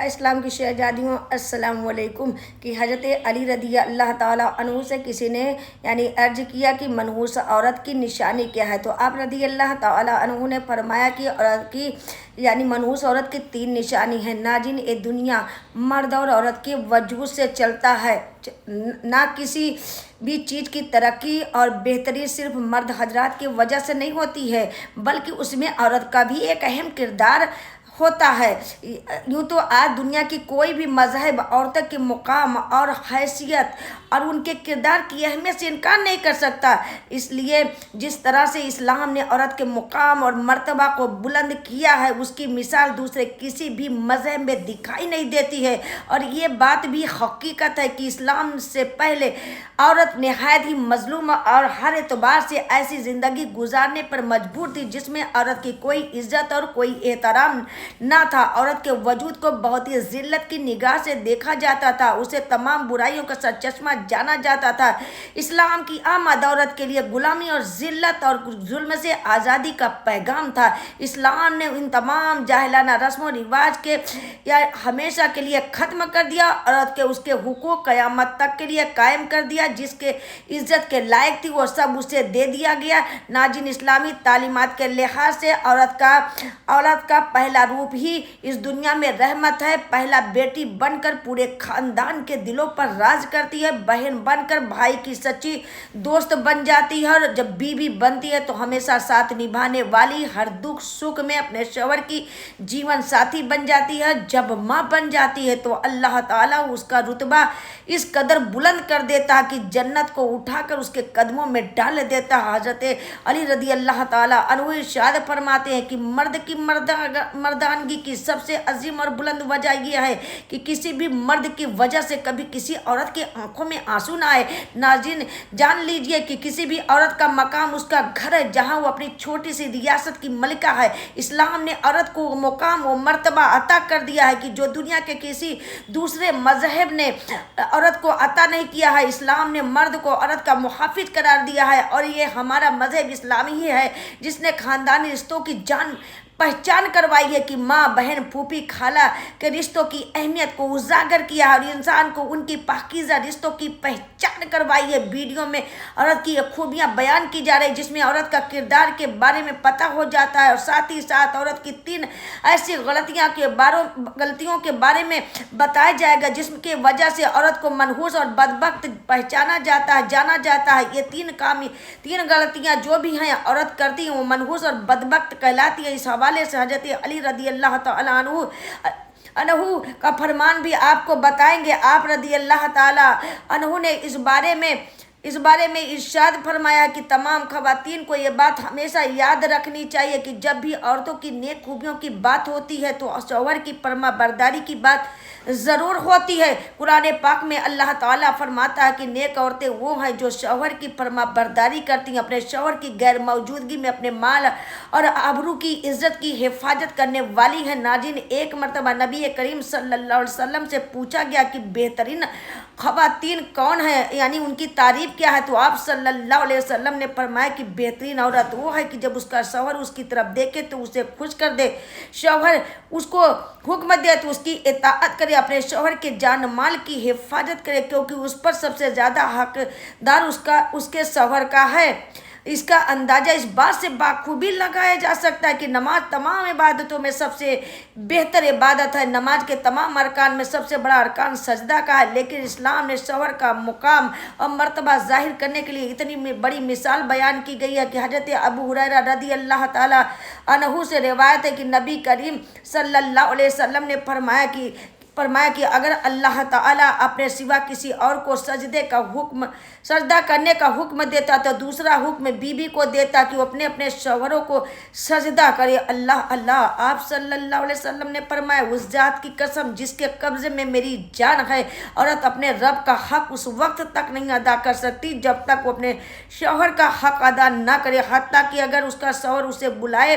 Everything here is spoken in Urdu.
اسلام کی شہزادیوں السلام علیکم کہ حضرت علی رضی اللہ تعالیٰ عنہ سے کسی نے عرض کیا کہ منحوس عورت کی نشانی کیا ہے، تو آپ رضی اللہ تعالیٰ عنہ نے فرمایا کہ عورت کی منحوس عورت کی 3 نشانی ہیں۔ ناظرین، یہ دنیا مرد اور عورت کے وجود سے چلتا ہے، نہ کسی بھی چیز کی ترقی اور بہتری صرف مرد حضرات کی وجہ سے نہیں ہوتی ہے، بلکہ اس میں عورت کا بھی ایک اہم کردار ہوتا ہے۔ یوں تو آج دنیا کی کوئی بھی مذہب عورتوں کے مقام اور حیثیت اور ان کے کردار کی اہمیت سے انکار نہیں کر سکتا۔ اس لیے جس طرح سے اسلام نے عورت کے مقام اور مرتبہ کو بلند کیا ہے، اس کی مثال دوسرے کسی بھی مذہب میں دکھائی نہیں دیتی ہے۔ اور یہ بات بھی حقیقت ہے کہ اسلام سے پہلے عورت نہایت ہی مظلوم اور ہر اعتبار سے ایسی زندگی گزارنے پر مجبور تھی جس میں عورت کی کوئی عزت اور کوئی احترام نہ تھا۔ عورت کے وجود کو بہت ہی ذلت کی نگاہ سے دیکھا جاتا تھا، اسے تمام برائیوں کا سر چشمہ جانا جاتا تھا۔ اسلام کی آمد عورت کے لیے غلامی اور ذلت اور ظلم سے آزادی کا پیغام تھا۔ اسلام نے ان تمام جاہلانہ رسم و رواج کے ہمیشہ کے لیے ختم کر دیا، عورت کے اس کے حقوق قیامت تک کے لیے قائم کر دیا۔ جس کے عزت کے لائق تھی وہ سب اسے دے دیا گیا۔ ناظرین، اسلامی تعلیمات کے لحاظ سے عورت کا پہلا روپ ہی اس دنیا میں رحمت ہے۔ پہلا بیٹی بن کر پورے خاندان کے دلوں پر راج کرتی ہے، بہن بن کر بھائی کی سچی دوست بن جاتی ہے، اور جب بیوی بنتی ہے تو ہمیشہ ساتھ نبھانے والی، ہر دکھ سکھ میں اپنے شوہر کی جیون ساتھی بن جاتی ہے۔ جب ماں بن جاتی ہے تو اللہ تعالیٰ اس کا رتبہ اس قدر بلند کر دیتا ہے کہ جنت کو اٹھا کر اس کے قدموں میں ڈال دیتا ہے۔ حضرت علی رضی اللہ تعالیٰ عنہ ارشاد فرماتے ہیں کہ مرد کی مردانگی کی سب سے عظیم اور بلند وجہ یہ ہے کہ کسی بھی مرد کی وجہ سے کبھی کسی عورت کی آنکھوں میں آنسو نہ آئے۔ ناظرین، جان لیجئے کہ کسی بھی عورت کا مقام اس کا گھر ہے، جہاں وہ اپنی چھوٹی سی ریاست کی ملکہ ہے۔ اسلام نے عورت کو مقام و مرتبہ عطا کر دیا ہے کہ جو دنیا کے کسی دوسرے مذہب نے عورت کو عطا نہیں کیا ہے۔ اسلام نے مرد کو عورت کا محافظ قرار دیا ہے، اور یہ ہمارا مذہب اسلامی ہی ہے جس نے خاندانی رشتوں کی پہچان کروائی ہے کہ ماں، بہن، پھوپھی، خالہ کے رشتوں کی اہمیت کو اجاگر کیا ہے، اور انسان کو ان کی پاکیزہ رشتوں کی پہچان کروائی ہے۔ ویڈیو میں عورت کی خوبیاں بیان کی جا رہی، جس میں عورت کا کردار کے بارے میں پتہ ہو جاتا ہے، اور ساتھ ہی ساتھ عورت کی 3 ایسی غلطیوں کے بارے میں بتایا جائے گا جس کی وجہ سے عورت کو منحوس اور بدبخت جانا جاتا ہے۔ یہ 3 غلطیاں جو بھی ہیں عورت کرتی ہیں وہ منحوس اور بدبخت کہلاتی ہے۔ اس حوالے سے حضرت علی رضی اللہ تعالیٰ عنہ کا فرمان بھی آپ کو بتائیں گے۔ آپ رضی اللہ تعالیٰ عنہ نے اس بارے میں ارشاد فرمایا کہ تمام خواتین کو یہ بات ہمیشہ یاد رکھنی چاہیے کہ جب بھی عورتوں کی نیک خوبیوں کی بات ہوتی ہے تو شوہر کی فرما برداری کی بات ضرور ہوتی ہے۔ قرآن پاک میں اللہ تعالیٰ فرماتا ہے کہ نیک عورتیں وہ ہیں جو شوہر کی فرما برداری کرتی ہیں، اپنے شوہر کی غیر موجودگی میں اپنے مال اور آبرو کی عزت کی حفاظت کرنے والی ہیں۔ ناظرین، ایک مرتبہ نبی کریم صلی اللہ علیہ وسلم سے پوچھا گیا کہ بہترین خواتین کون ہیں، ان کی تعریف کیا ہے، تو آپ صلی اللہ علیہ وسلم نے فرمایا کہ بہترین عورت وہ ہے کہ جب اس کا شوہر اس کی طرف دیکھے تو اسے خوش کر دے، شوہر اس کو حکم دے تو اس کی اطاعت کرے، اپنے شوہر کے جان مال کی حفاظت کرے، کیونکہ اس پر سب سے زیادہ حقدار اس کے شوہر کا ہے۔ اس کا اندازہ اس بات سے بخوبی لگایا جا سکتا ہے کہ نماز تمام عبادتوں میں سب سے بہتر عبادت ہے۔ نماز کے تمام ارکان میں سب سے بڑا ارکان سجدہ کا ہے، لیکن اسلام نے شوہر کا مقام اور مرتبہ ظاہر کرنے کے لیے اتنی بڑی مثال بیان کی گئی ہے کہ حضرت ابو ہریرہ رضی اللہ تعالیٰ عنہ سے روایت ہے کہ نبی کریم صلی اللہ علیہ وسلم نے فرمایا کہ اگر اللہ تعالیٰ اپنے سوا کسی اور کو سجدہ کرنے کا حکم دیتا تو دوسرا حکم بیوی کو دیتا کہ وہ اپنے شوہروں کو سجدہ کرے۔ اللہ آپ صلی اللہ علیہ وسلم نے فرمایا، اس ذات کی قسم جس کے قبضے میں میری جان ہے، عورت اپنے رب کا حق اس وقت تک نہیں ادا کر سکتی جب تک وہ اپنے شوہر کا حق ادا نہ کرے، حتیٰ کہ اگر اس کا شوہر اسے بلائے